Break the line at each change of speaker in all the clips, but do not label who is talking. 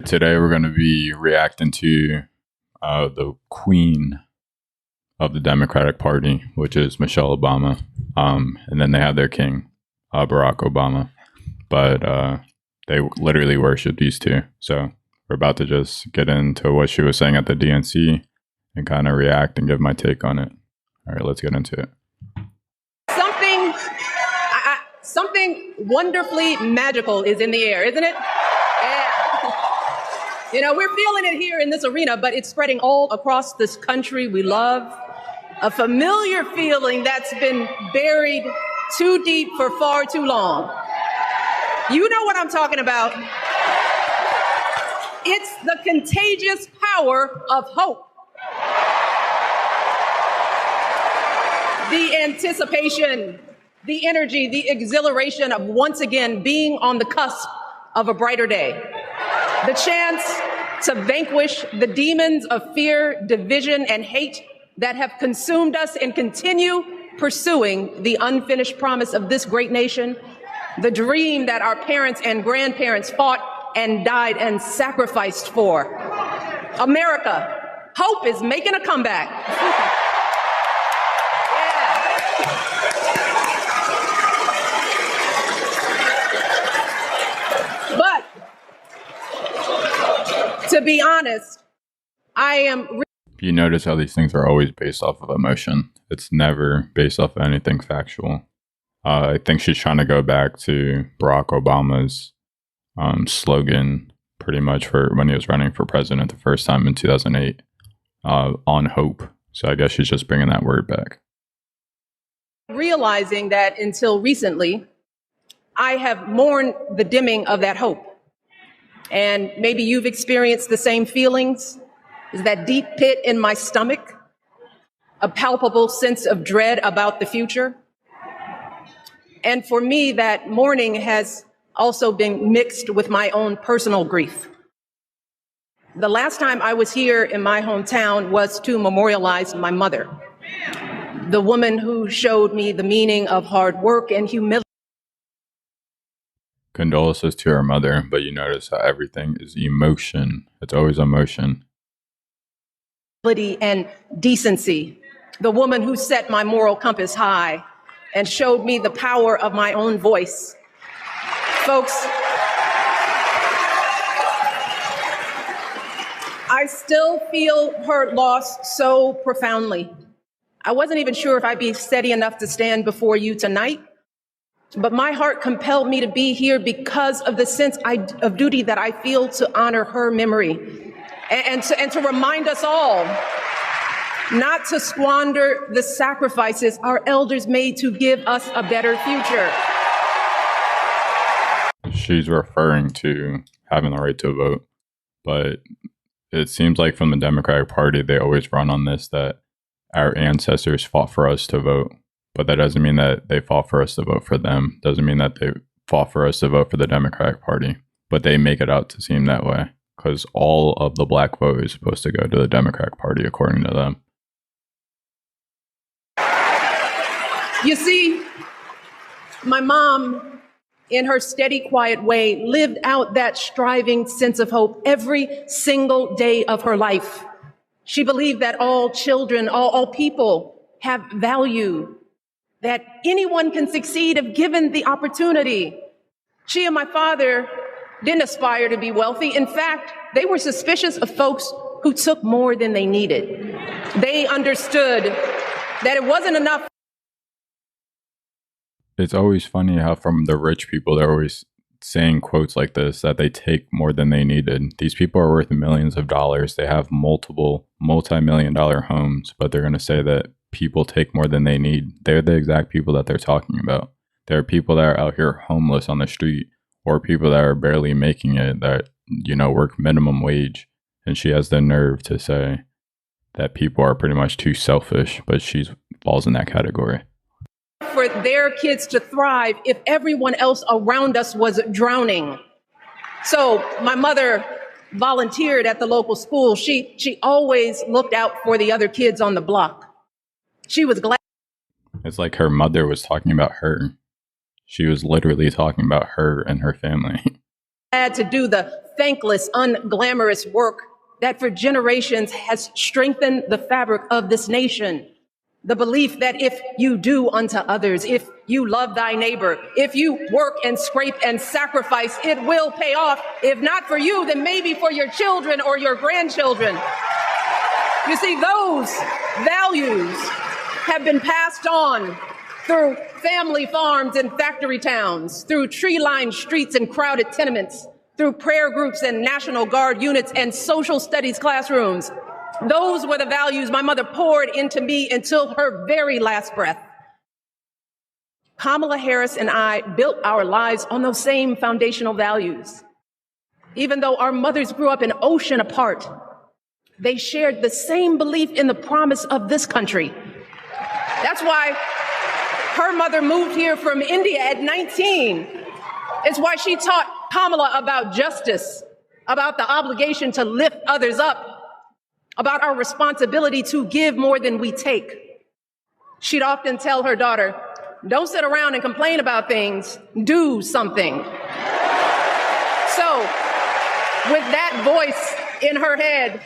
Today we're going to be reacting to the queen of the Democratic Party, which is Michelle Obama. And then they have their king, Barack Obama. But they literally worship these two. So we're about to just get into what she was saying at the DNC and kind of react and give my take on it. All right, let's get into it.
Something wonderfully magical is in the air, isn't it? Yeah. You know, we're feeling it here in this arena, but it's spreading all across this country we love. A familiar feeling that's been buried too deep for far too long. You know what I'm talking about. It's the contagious power of hope. The anticipation, the energy, the exhilaration of once again being on the cusp of a brighter day. The chance to vanquish the demons of fear, division, and hate that have consumed us and continue pursuing the unfinished promise of this great nation, the dream that our parents and grandparents fought and died and sacrificed for. America, hope is making a comeback. To be honest, I am...
You notice how these things are always based off of emotion. It's never based off of anything factual. I think she's trying to go back to Barack Obama's slogan pretty much for when he was running for president the first time in 2008, on hope. So I guess she's just bringing that word back.
Realizing that until recently, I have mourned the dimming of that hope. And maybe you've experienced the same feelings. Is that deep pit in my stomach, a palpable sense of dread about the future. And for me, that mourning has also been mixed with my own personal grief. The last time I was here in my hometown was to memorialize my mother, the woman who showed me the meaning of hard work and humility.
Condolences to her mother, but you notice how everything is emotion. It's always emotion.
And decency. The woman who set my moral compass high and showed me the power of my own voice. Folks, I still feel her loss so profoundly. I wasn't even sure if I'd be steady enough to stand before you tonight. But my heart compelled me to be here because of the sense of duty that I feel to honor her memory and to remind us all not to squander the sacrifices our elders made to give us a better future.
She's referring to having the right to vote, but it seems like from the Democratic Party, they always run on this that our ancestors fought for us to vote. But that doesn't mean that they fought for us to vote for them. Doesn't mean that they fought for us to vote for the Democratic Party. But they make it out to seem that way because all of the black vote is supposed to go to the Democratic Party, according to them.
You see, my mom, in her steady, quiet way, lived out that striving sense of hope every single day of her life. She believed that all children, all people have value, that anyone can succeed if given the opportunity. She and my father didn't aspire to be wealthy. In fact, they were suspicious of folks who took more than they needed. They understood that it wasn't enough.
It's always funny how from the rich people, they're always saying quotes like this, that they take more than they needed. These people are worth millions of dollars. They have multiple multi-million-dollar homes, but they're going to say that people take more than they need. They're the exact people that they're talking about. There are people that are out here homeless on the street, or people that are barely making it, that, you know, work minimum wage. And she has the nerve to say that people are pretty much too selfish, but she falls in that category.
For their kids to thrive if everyone else around us was drowning. So my mother volunteered at the local school. She always looked out for the other kids on the block. She was glad.
It's like her mother was talking about her. She was literally talking about her and her family.
glad to do the thankless, unglamorous work that for generations has strengthened the fabric of this nation. The belief that if you do unto others, if you love thy neighbor, if you work and scrape and sacrifice, it will pay off. If not for you, then maybe for your children or your grandchildren. You see, those values have been passed on through family farms and factory towns, through tree-lined streets and crowded tenements, through prayer groups and National Guard units and social studies classrooms. Those were the values my mother poured into me until her very last breath. Kamala Harris and I built our lives on those same foundational values. Even though our mothers grew up an ocean apart, they shared the same belief in the promise of this country. That's why her mother moved here from India at 19. It's why she taught Kamala about justice, about the obligation to lift others up, about our responsibility to give more than we take. She'd often tell her daughter, don't sit around and complain about things, do something. So, with that voice in her head,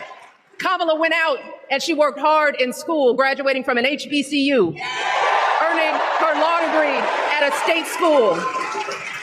Kamala went out and she worked hard in school, graduating from an HBCU, earning her law degree at a state school.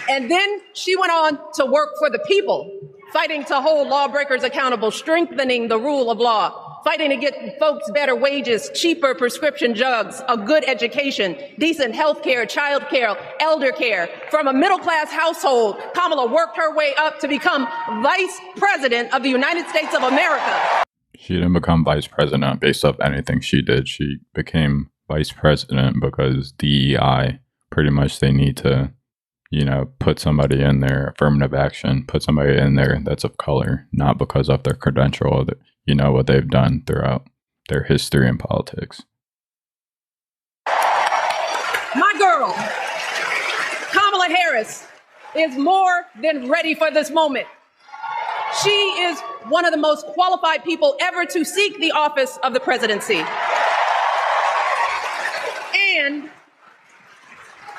And then she went on to work for the people, fighting to hold lawbreakers accountable, strengthening the rule of law, fighting to get folks better wages, cheaper prescription drugs, a good education, decent health care, child care, elder care. From a middle-class household, Kamala worked her way up to become Vice President of the United States of America.
She didn't become vice president based off anything she did. She became vice president because DEI, pretty much they need to, put somebody in there, affirmative action, put somebody in there that's of color, not because of their credential or what they've done throughout their history in politics.
My girl, Kamala Harris, is more than ready for this moment. She is one of the most qualified people ever to seek the office of the presidency. And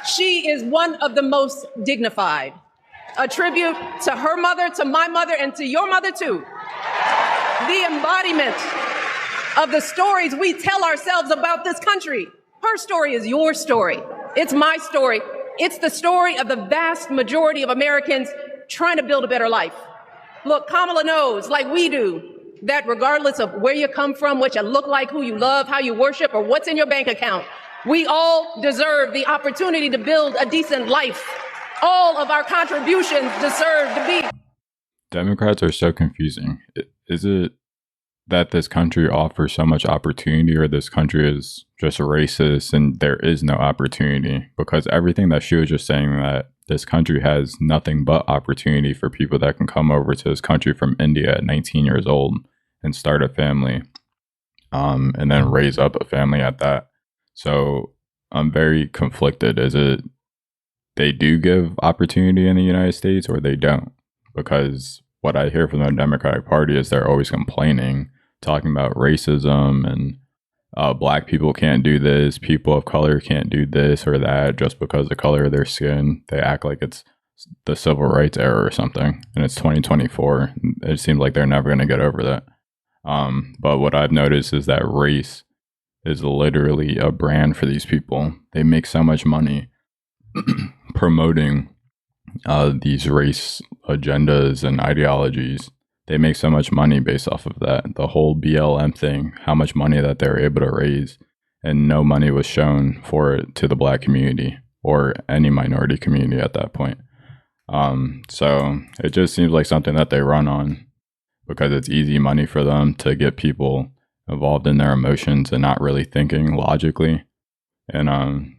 she is one of the most dignified. A tribute to her mother, to my mother, and to your mother too. The embodiment of the stories we tell ourselves about this country. Her story is your story. It's my story. It's the story of the vast majority of Americans trying to build a better life. Look, Kamala knows, like we do, that regardless of where you come from, what you look like, who you love, how you worship, or what's in your bank account, we all deserve the opportunity to build a decent life. All of our contributions deserve to be.
Democrats are so confusing. Is it that this country offers so much opportunity, or this country is just racist and there is no opportunity? Because everything that she was just saying, that this country has nothing but opportunity for people that can come over to this country from India at 19 years old and start a family, and then raise up a family at that. So I'm very conflicted. Is it they do give opportunity in the United States or they don't? Because what I hear from the Democratic Party is they're always complaining, talking about racism and black people can't do this, people of color can't do this or that just because of the color of their skin. They act like it's the civil rights era or something, and it's 2024. It seems like they're never going to get over that. But what I've noticed is that race is literally a brand for these people. They make so much money promoting these race agendas and ideologies. They make so much money based off of that. The whole BLM thing, how much money that they were able to raise, and no money was shown for it to the black community or any minority community at that point. So it just seems like something that they run on because it's easy money for them to get people involved in their emotions and not really thinking logically. And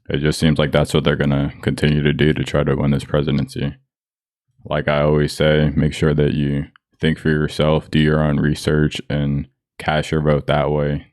it just seems like that's what they're going to continue to do to try to win this presidency. Like I always say, make sure that you think for yourself, do your own research, and cast your vote that way.